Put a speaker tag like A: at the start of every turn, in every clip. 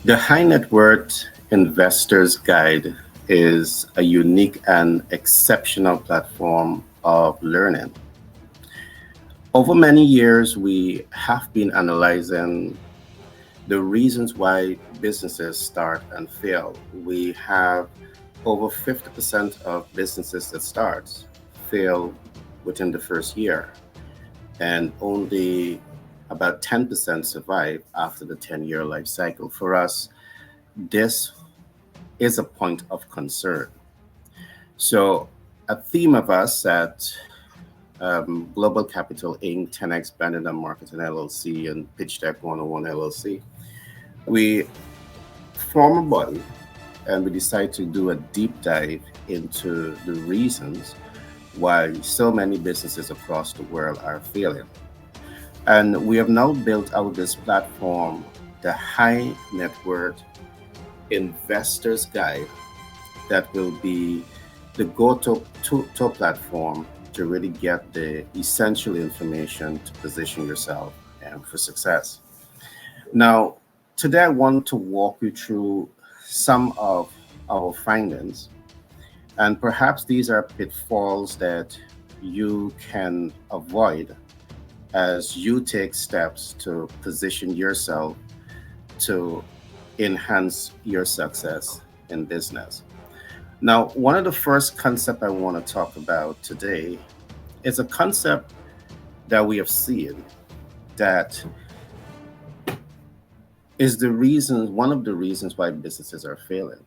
A: The High Net Worth Investors Guide is a unique and exceptional platform of learning. Over many years, we have been analyzing the reasons why businesses start and fail. We have over 50% of businesses that start fail within the first year, and only about 10% survive after the 10-year life cycle. For us, this is a point of concern. So, a theme of us at Global Capital Inc., 10x Branding and Marketing LLC, and Pitch Deck 101 LLC, we form a body and we decide to do a deep dive into the reasons why so many businesses across the world are failing. And we have now built out this platform, the High Net Worth Investors Guide, that will be the go-to platform to really get the essential information to position yourself and for success. Now, today I want to walk you through some of our findings, and perhaps these are pitfalls that you can avoid as you take steps to position yourself to enhance your success in business. Now, one of the first concept I want to talk about today is a concept that we have seen that is one of the reasons why businesses are failing.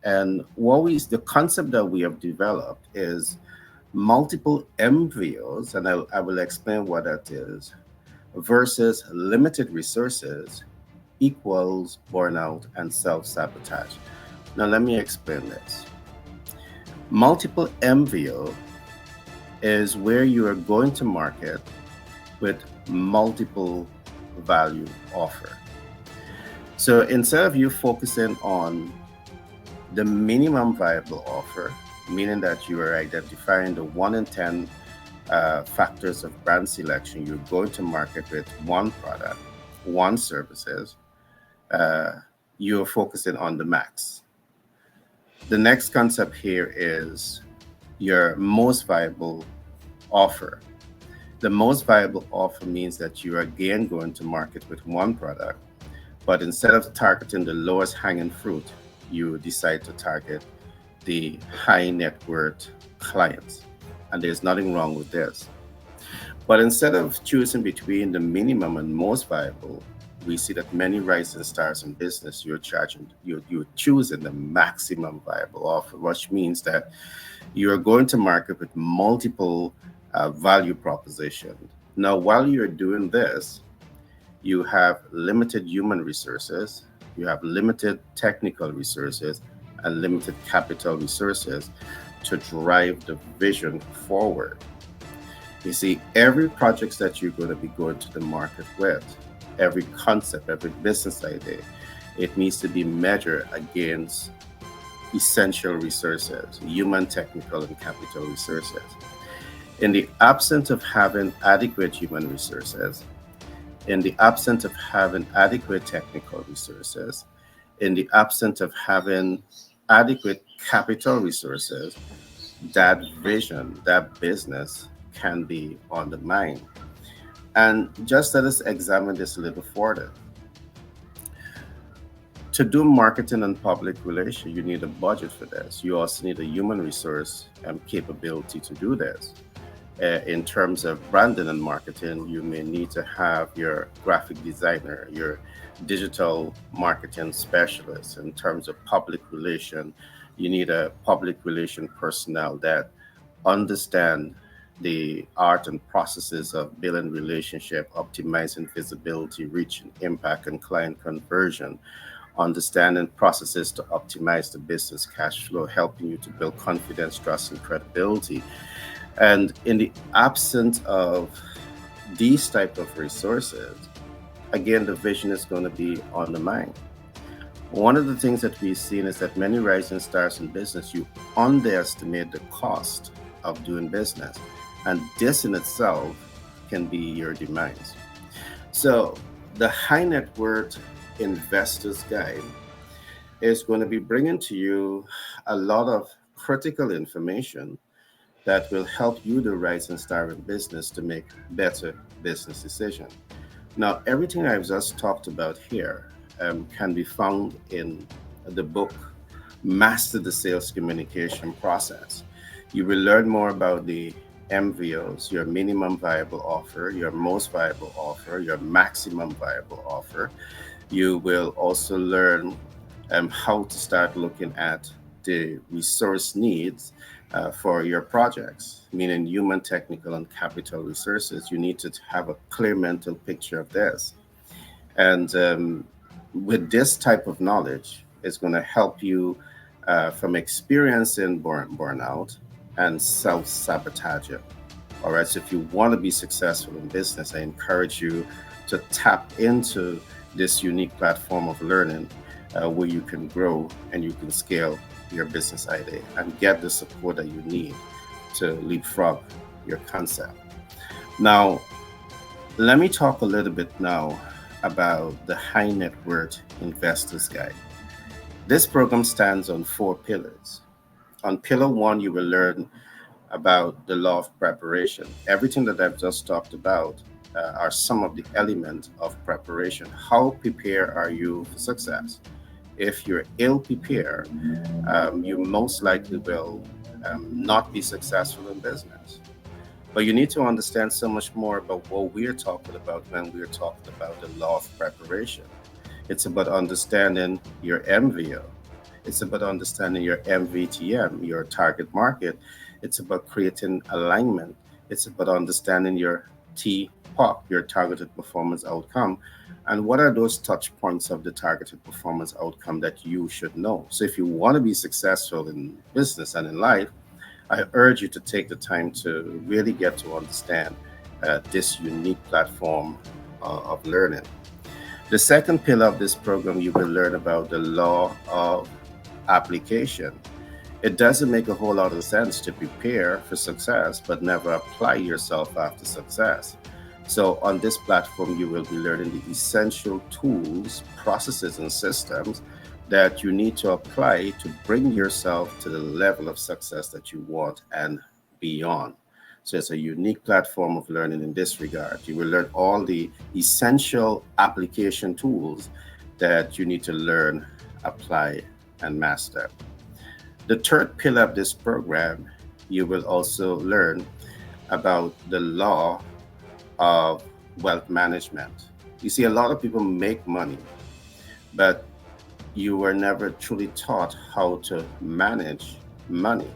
A: And the concept that we have developed is multiple MVOs, and I will explain what that is, versus limited resources equals burnout and self-sabotage. Now, let me explain this. Multiple MVO is where you are going to market with multiple value offer. So instead of you focusing on the minimum viable offer, meaning that you are identifying the 1 in 10 factors of brand selection, you're going to market with one product, one services, you're focusing on the max. The next concept here is your most viable offer. The most viable offer means that you are again going to market with one product, but instead of targeting the lowest hanging fruit, you decide to target the high net worth clients. And there's nothing wrong with this. But instead of choosing between the minimum and most viable, we see that many rising stars in business, you're choosing the maximum viable offer, which means that you are going to market with multiple value propositions. Now, while you're doing this, you have limited human resources, you have limited technical resources, and limited capital resources to drive the vision forward. You see, every project that you're going to be going to the market with, every concept, every business idea, it needs to be measured against essential resources, human, technical, and capital resources. In the absence of having adequate human resources, in the absence of having adequate technical resources, in the absence of having adequate capital resources, that vision, that business can be undermined. And just let us examine this a little further. To do marketing and public relations, you need a budget for this. You also need a human resource and capability to do this. In terms of branding and marketing, you may need to have your graphic designer, your digital marketing specialist. In terms of public relation, you need a public relation personnel that understand the art and processes of building relationship, optimizing visibility, reach and impact, and client conversion, understanding processes to optimize the business cash flow, helping you to build confidence, trust, and credibility. And in the absence of these type of resources, again, the vision is going to be on the mind. One of the things that we've seen is that many rising stars in business, you underestimate the cost of doing business. And this in itself can be your demise. So the high net worth Investor's Guide is going to be bringing to you a lot of critical information that will help you, the rising star in business, to make better business decisions. Now, everything I've just talked about here can be found in the book Master the Sales Communication Process. You will learn more about the MVOs, your minimum viable offer, your most viable offer, your maximum viable offer. You will also learn how to start looking at the resource needs for your projects, meaning human, technical, and capital resources. You need to have a clear mental picture of this. And with this type of knowledge, it's going to help you from experiencing burnout and self sabotaging. All right. So if you want to be successful in business, I encourage you to tap into this unique platform of learning where you can grow and you can scale your business idea and get the support that you need to leapfrog your concept. Now, let me talk a little bit now about the High Net Worth Investors Guide. This program stands on four pillars. On pillar one, you will learn about the law of preparation. Everything that I've just talked about are some of the elements of preparation. How prepared are you for success? If you're ill prepared, you most likely will not be successful in business. But you need to understand so much more about what we're talking about when we're talking about the law of preparation. It's about understanding your MVO. It's about understanding your MVTM, your target market. It's about creating alignment. It's about understanding your TPOP, your targeted performance outcome. And what are those touch points of the targeted performance outcome that you should know? So if you want to be successful in business and in life, I urge you to take the time to really get to understand this unique platform of learning. The second pillar of this program, you will learn about the law of application. It doesn't make a whole lot of sense to prepare for success, but never apply yourself after success. So, on this platform, you will be learning the essential tools, processes, and systems that you need to apply to bring yourself to the level of success that you want and beyond. So it's a unique platform of learning in this regard. You will learn all the essential application tools that you need to learn, apply, and master. The third pillar of this program, you will also learn about the law of wealth management. You see, a lot of people make money, but you were never truly taught how to manage money.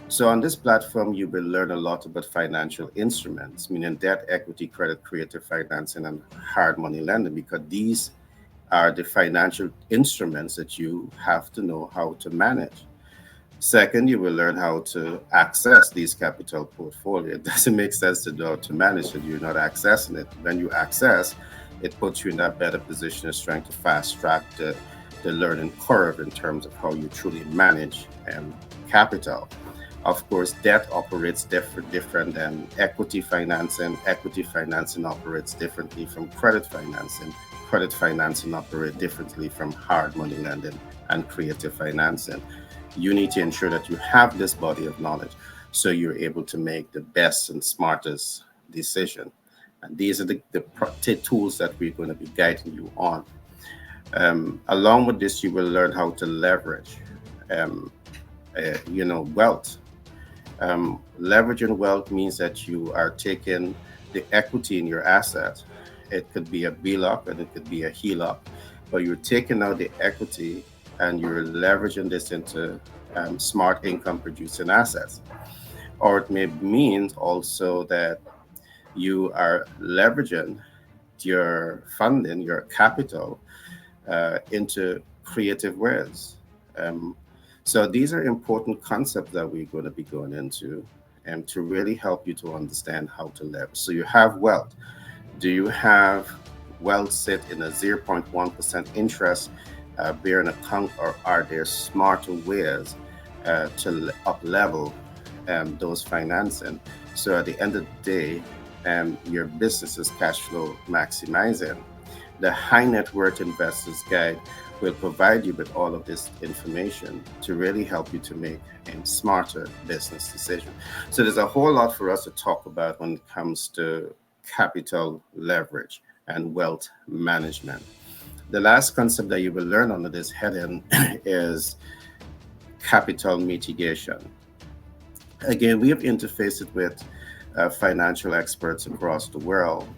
A: So on this platform, you will learn a lot about financial instruments, meaning debt, equity, credit, creative financing, and hard money lending, because these are the financial instruments that you have to know how to manage. Second, you will learn how to access these capital portfolio. It doesn't make sense to know how to manage it. You're not accessing it. When you access, it puts you in that better position of trying to fast track the learning curve in terms of how you truly manage capital. Of course, debt operates different than equity financing. Equity financing operates differently from credit financing. Credit financing operates differently from hard money lending and creative financing. You need to ensure that you have this body of knowledge so you're able to make the best and smartest decision. And these are the tools that we're going to be guiding you on. Along with this, you will learn how to leverage, wealth. Leveraging wealth means that you are taking the equity in your asset. It could be a BLOC and it could be a HELOC, but you're taking out the equity and you're leveraging this into smart income producing assets. Or it may mean also that you are leveraging your funding, your capital, into creative ways. Um, so these are important concepts that we're going to be going into and to really help you to understand how to leverage. So you have wealth. Do you have wealth sit in a 0.1% interest bearing account, or are there smarter ways to up level those financing? So at the end of the day, your business is cash flow maximizing. The High Net Worth Investors Guide will provide you with all of this information to really help you to make a smarter business decision. So there's a whole lot for us to talk about when it comes to capital leverage and wealth management. The last concept that you will learn under this heading is capital mitigation. Again, we have interfaced it with financial experts across the world.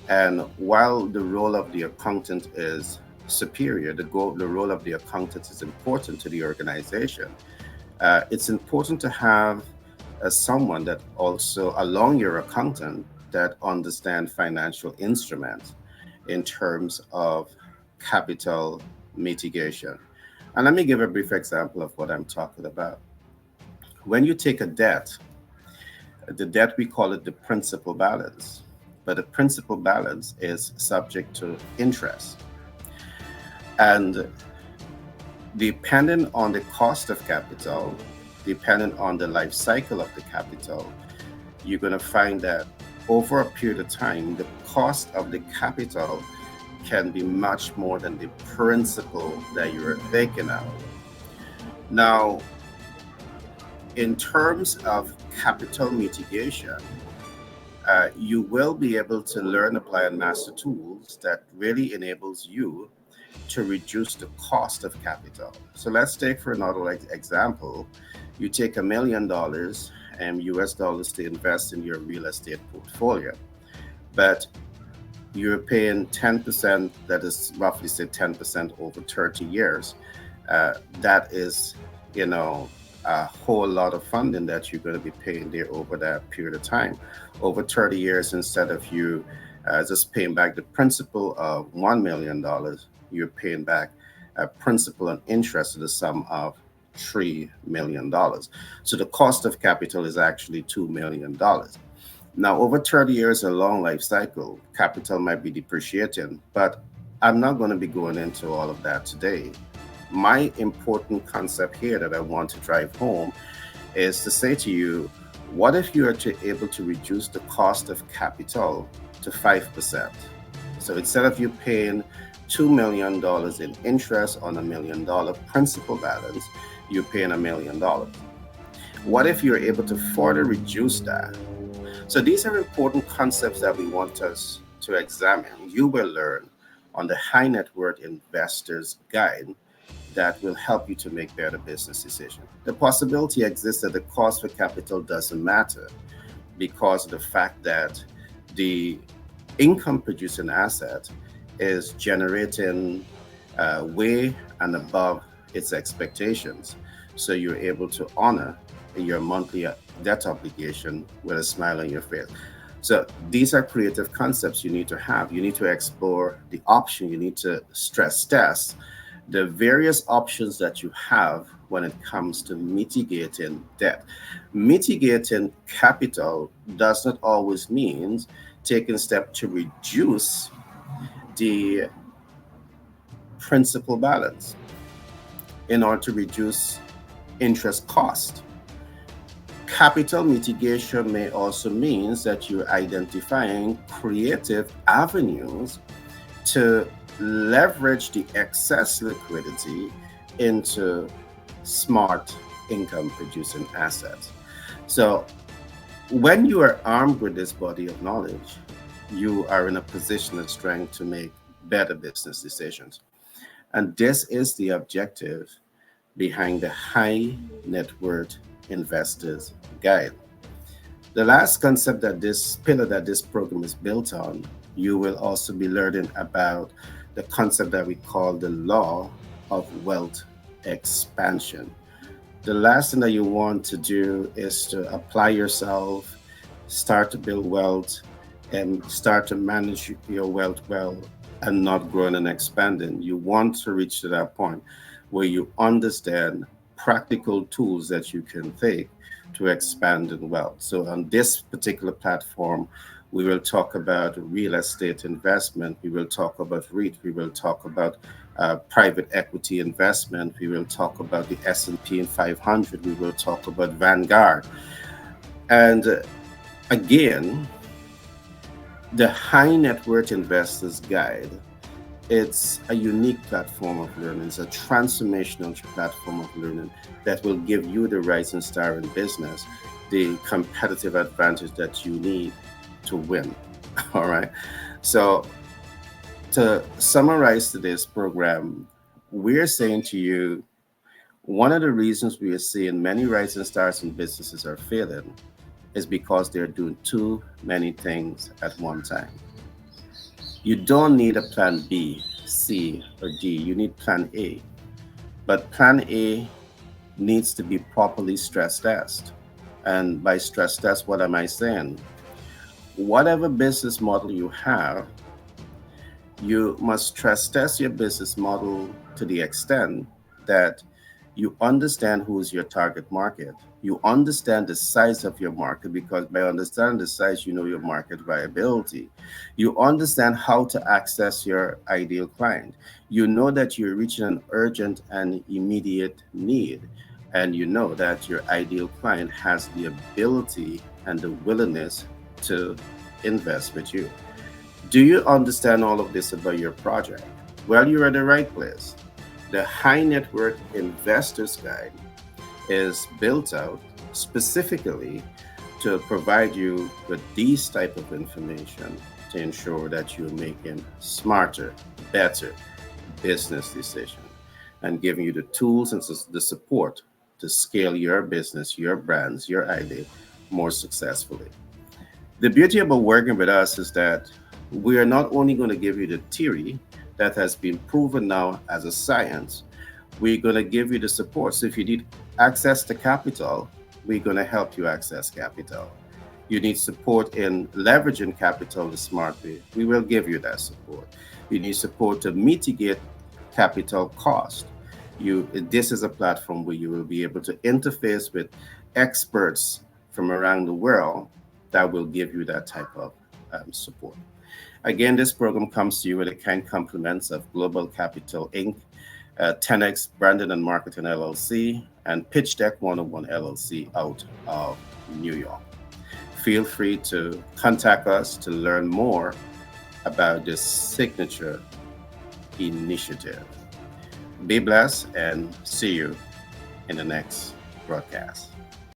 A: And while the role of the accountant is superior, the role of the accountant is important to the organization. It's important to have someone that also, along your accountant, that understand financial instruments in terms of capital mitigation. And let me give a brief example of what I'm talking about. When you take a debt, the debt, we call it the principal balance, but the principal balance is subject to interest. And depending on the cost of capital, depending on the life cycle of the capital, you're going to find that over a period of time, the cost of the capital can be much more than the principal that you're taking out. Now, in terms of capital mitigation, you will be able to learn, apply, and master tools that really enables you to reduce the cost of capital. So let's take for another example, you take $1 million US dollars to invest in your real estate portfolio, but you're paying 10%, that is roughly say 10% over 30 years. That is, a whole lot of funding that you're going to be paying there over that period of time. Over 30 years, instead of you just paying back the principal of $1 million, you're paying back principal and interest to the sum of $3 million. So the cost of capital is actually $2 million. Now, over 30 years, a long life cycle, capital might be depreciating, but I'm not going to be going into all of that today. My important concept here that I want to drive home is to say to you, what if you are able to reduce the cost of capital to 5%? So instead of you paying $2 million in interest on $1 million principal balance, you're paying $1 million. What if you're able to further reduce that? So these are important concepts that we want us to examine. You will learn on the High Net Worth Investors Guide that will help you to make better business decisions. The possibility exists that the cost for capital doesn't matter because of the fact that the income producing asset is generating way and above its expectations. So you're able to honor your monthly debt obligation with a smile on your face. So these are creative concepts you need to have. You need to explore the option. You need to stress test the various options that you have when it comes to mitigating debt. Mitigating capital does not always mean taking steps to reduce the principal balance in order to reduce interest cost. Capital mitigation may also mean that you're identifying creative avenues to leverage the excess liquidity into smart income producing assets. So when you are armed with this body of knowledge, you are in a position of strength to make better business decisions. And this is the objective behind the High Net Worth Investors Guide. The last concept that this pillar that this program is built on, you will also be learning about the concept that we call the law of wealth expansion. The last thing that you want to do is to apply yourself, start to build wealth, and start to manage your wealth well and not growing and expanding. You want to reach to that point where you understand practical tools that you can take to expand in wealth. So on this particular platform, we will talk about real estate investment. We will talk about REIT. We will talk about private equity investment. We will talk about the S&P 500. We will talk about Vanguard. And again, the High Net Worth Investors Guide It's a unique platform of learning. It's a transformational platform of learning that will give you, the rising star in business, the competitive advantage that you need to win. All right. So, to summarize today's program, we're saying to you, one of the reasons we are seeing many rising stars in businesses are failing is because they're doing too many things at one time. You don't need a plan B, C, or D. You need plan A. But plan A needs to be properly stress tested. And by stress test, what am I saying? Whatever business model you have, you must stress test your business model to the extent that you understand who is your target market. You understand the size of your market, because by understanding the size, you know your market viability. You understand how to access your ideal client. You know that you're reaching an urgent and immediate need. And you know that your ideal client has the ability and the willingness to invest with you. Do you understand all of this about your project? Well, you're at the right place. The High Net Worth Investors Guide is built out specifically to provide you with these type of information to ensure that you're making smarter, better business decisions and giving you the tools and the support to scale your business, your brands, your idea more successfully. The beauty about working with us is that we are not only going to give you the theory that has been proven now as a science, we're going to give you the support. So if you need access to capital, we're going to help you access capital. You need support in leveraging capital the smart way, we will give you that support. You need support to mitigate capital cost. This is a platform where you will be able to interface with experts from around the world that will give you that type of support. Again, this program comes to you with the kind compliments of Global Capital Inc., 10X Brandon and Marketing LLC, and Pitch Deck 101 LLC out of New York. Feel free to contact us to learn more about this signature initiative. Be blessed and see you in the next broadcast.